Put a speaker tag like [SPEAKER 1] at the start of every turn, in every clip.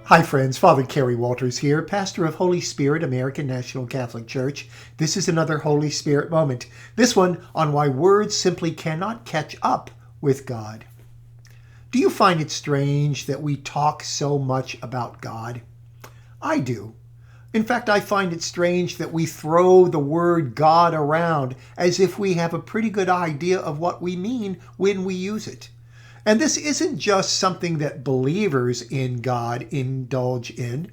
[SPEAKER 1] Hi friends, Father Kerry Walters here, pastor of Holy Spirit American National Catholic Church. This is another Holy Spirit moment. This one on why words simply cannot catch up with God. Do you find it strange that we talk so much about God? I do. In fact, I find it strange that we throw the word God around as if we have a pretty good idea of what we mean when we use it. And this isn't just something that believers in God indulge in.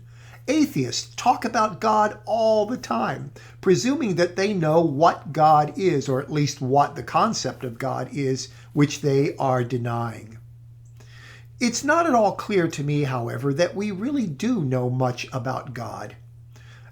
[SPEAKER 1] Atheists talk about God all the time, presuming that they know what God is, or at least what the concept of God is, which they are denying. It's not at all clear to me, however, that we really do know much about God.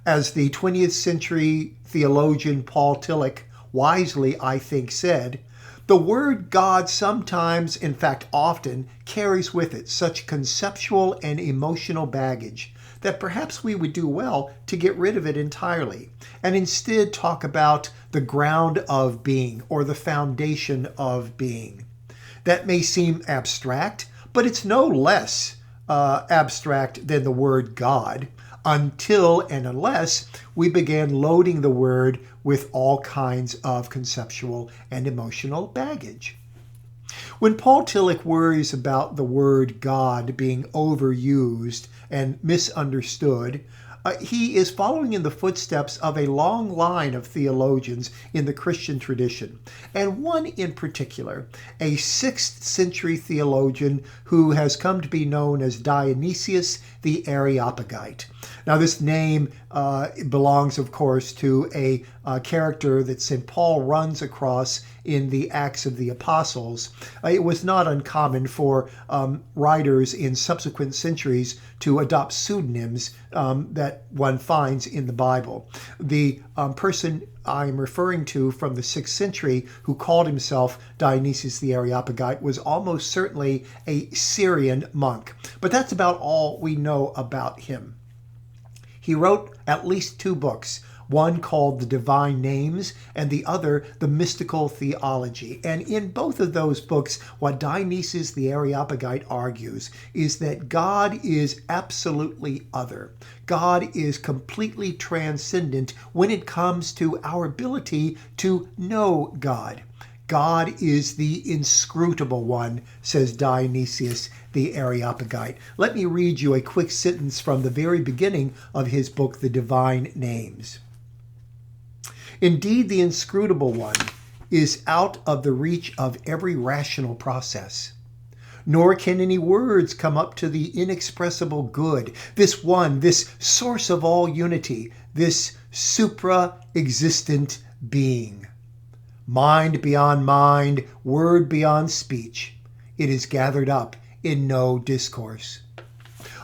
[SPEAKER 1] As the 20th century theologian Paul Tillich wisely, I think, said, the word God sometimes, in fact often, carries with it such conceptual and emotional baggage that perhaps we would do well to get rid of it entirely and instead talk about the ground of being or the foundation of being. That may seem abstract, but it's no less abstract than the word God, until and unless we began loading the word with all kinds of conceptual and emotional baggage. When Paul Tillich worries about the word God being overused and misunderstood, he is following in the footsteps of a long line of theologians in the Christian tradition, and one in particular, a 6th century theologian who has come to be known as Dionysius the Areopagite. Now, this name belongs, of course, to a character that St. Paul runs across in the Acts of the Apostles. It was not uncommon for writers in subsequent centuries to adopt pseudonyms that one finds in the Bible. The person I'm referring to from the 6th century who called himself Dionysius the Areopagite was almost certainly a Syrian monk. But that's about all we know about him. He wrote at least 2 books, one called The Divine Names and the other The Mystical Theology. And in both of those books, what Dionysius the Areopagite argues is that God is absolutely other. God is completely transcendent when it comes to our ability to know God. God is the inscrutable one, says Dionysius the Areopagite. Let me read you a quick sentence from the very beginning of his book, The Divine Names. Indeed, the inscrutable one is out of the reach of every rational process. Nor can any words come up to the inexpressible good, this one, this source of all unity, this supra-existent being. Mind beyond mind, word beyond speech, it is gathered up in no discourse.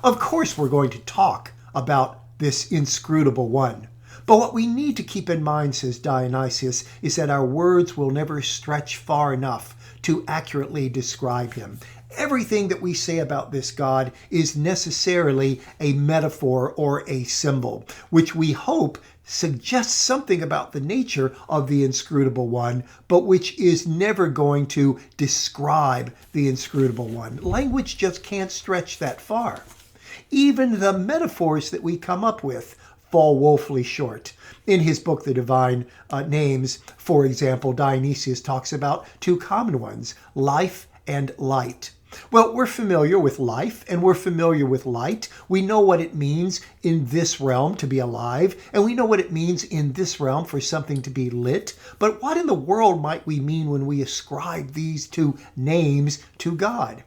[SPEAKER 1] Of course, we're going to talk about this inscrutable one. But what we need to keep in mind, says Dionysius, is that our words will never stretch far enough to accurately describe him. Everything that we say about this God is necessarily a metaphor or a symbol, which we hope suggests something about the nature of the inscrutable one, but which is never going to describe the inscrutable one. Language just can't stretch that far. Even the metaphors that we come up with fall woefully short. In his book, The Divine Names, for example, Dionysius talks about 2 common ones, life and light. Well, we're familiar with life and we're familiar with light. We know what it means in this realm to be alive, and we know what it means in this realm for something to be lit. But what in the world might we mean when we ascribe these 2 names to God?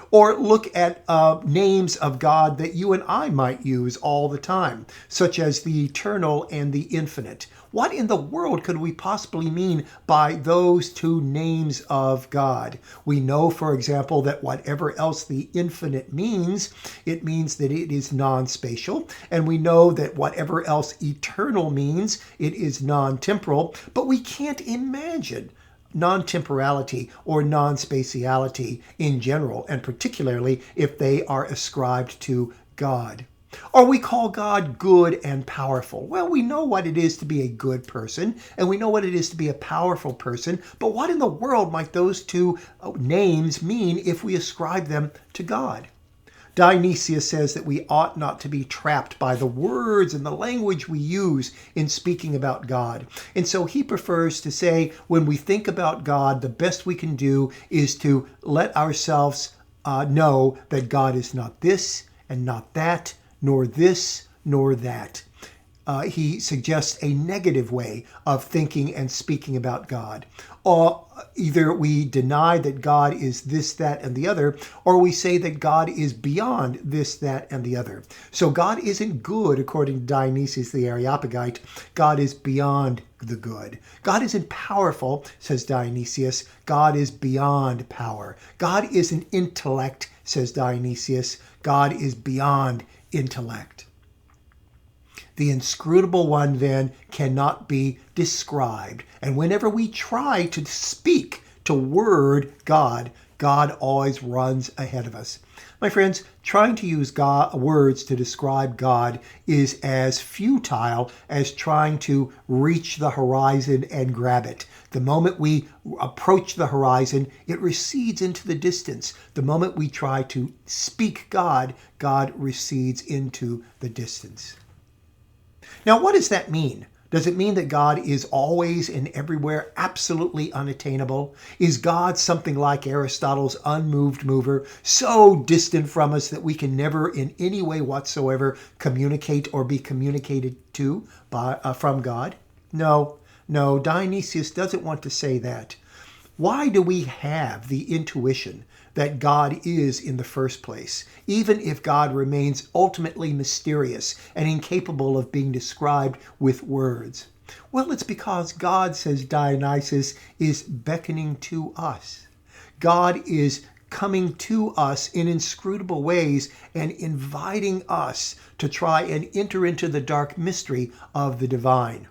[SPEAKER 1] Or look at names of God that you and I might use all the time, such as the eternal and the infinite. What in the world could we possibly mean by those 2 names of God? We know, for example, that whatever else the infinite means, it means that it is non-spatial. And we know that whatever else eternal means, it is non-temporal. But we can't imagine non-temporality or non-spatiality in general, and particularly if they are ascribed to God. Or we call God good and powerful. Well, we know what it is to be a good person, and we know what it is to be a powerful person, but what in the world might those 2 names mean if we ascribe them to God? Dionysius says that we ought not to be trapped by the words and the language we use in speaking about God. And so he prefers to say when we think about God, the best we can do is to let ourselves know that God is not this and not that, nor this, nor that. He suggests a negative way of thinking and speaking about God. Or either we deny that God is this, that, and the other, or we say that God is beyond this, that, and the other. So God isn't good, according to Dionysius the Areopagite. God is beyond the good. God isn't powerful, says Dionysius. God is beyond power. God isn't intellect, says Dionysius. God is beyond intellect. The inscrutable one, then, cannot be described. And whenever we try to speak, to word God, God always runs ahead of us. My friends, trying to use words to describe God is as futile as trying to reach the horizon and grab it. The moment we approach the horizon, it recedes into the distance. The moment we try to speak God, God recedes into the distance. Now, what does that mean? Does it mean that God is always and everywhere absolutely unattainable? Is God something like Aristotle's unmoved mover, so distant from us that we can never in any way whatsoever communicate or be communicated to from God? No, Dionysius doesn't want to say that. Why do we have the intuition that God is in the first place, even if God remains ultimately mysterious and incapable of being described with words? Well, it's because God, says Dionysius, is beckoning to us. God is coming to us in inscrutable ways and inviting us to try and enter into the dark mystery of the divine.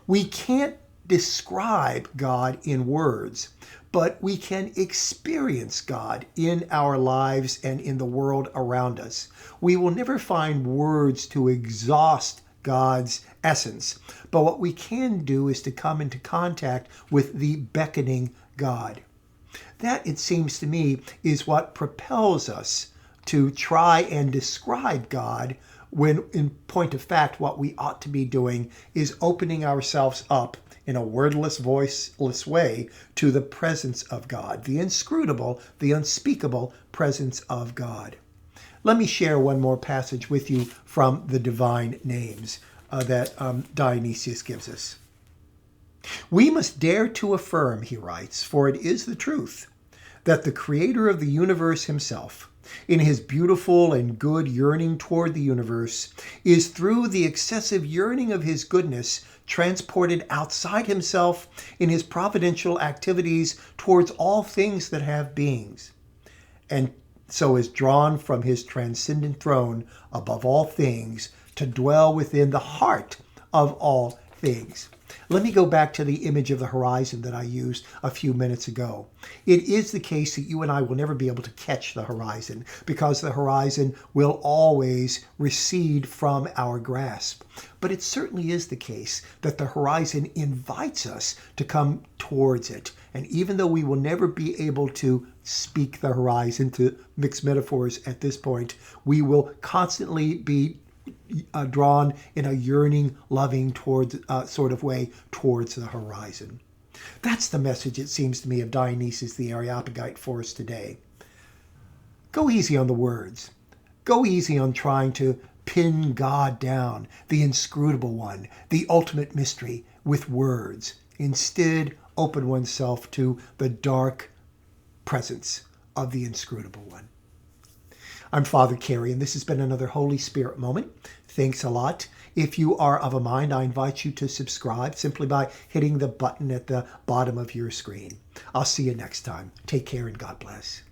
[SPEAKER 1] We can't describe God in words, but we can experience God in our lives and in the world around us. We will never find words to exhaust God's essence, but what we can do is to come into contact with the beckoning God. That, it seems to me, is what propels us to try and describe God, when in point of fact what we ought to be doing is opening ourselves up in a wordless, voiceless way to the presence of God, the inscrutable, the unspeakable presence of God. Let me share one more passage with you from the divine names that Dionysius gives us. We must dare to affirm, he writes, for it is the truth, that the creator of the universe himself, in his beautiful and good yearning toward the universe, is through the excessive yearning of his goodness transported outside himself in his providential activities towards all things that have beings, and so is drawn from his transcendent throne above all things to dwell within the heart of all things. Let me go back to the image of the horizon that I used a few minutes ago. It is the case that you and I will never be able to catch the horizon because the horizon will always recede from our grasp. But it certainly is the case that the horizon invites us to come towards it. And even though we will never be able to speak the horizon, to mix metaphors at this point, we will constantly be drawn in a yearning, loving sort of way towards the horizon. That's the message, it seems to me, of Dionysius the Areopagite for us today. Go easy on the words. Go easy on trying to pin God down, the inscrutable one, the ultimate mystery, with words. Instead, open oneself to the dark presence of the inscrutable one. I'm Father Carey, and this has been another Holy Spirit moment. Thanks a lot. If you are of a mind, I invite you to subscribe simply by hitting the button at the bottom of your screen. I'll see you next time. Take care and God bless.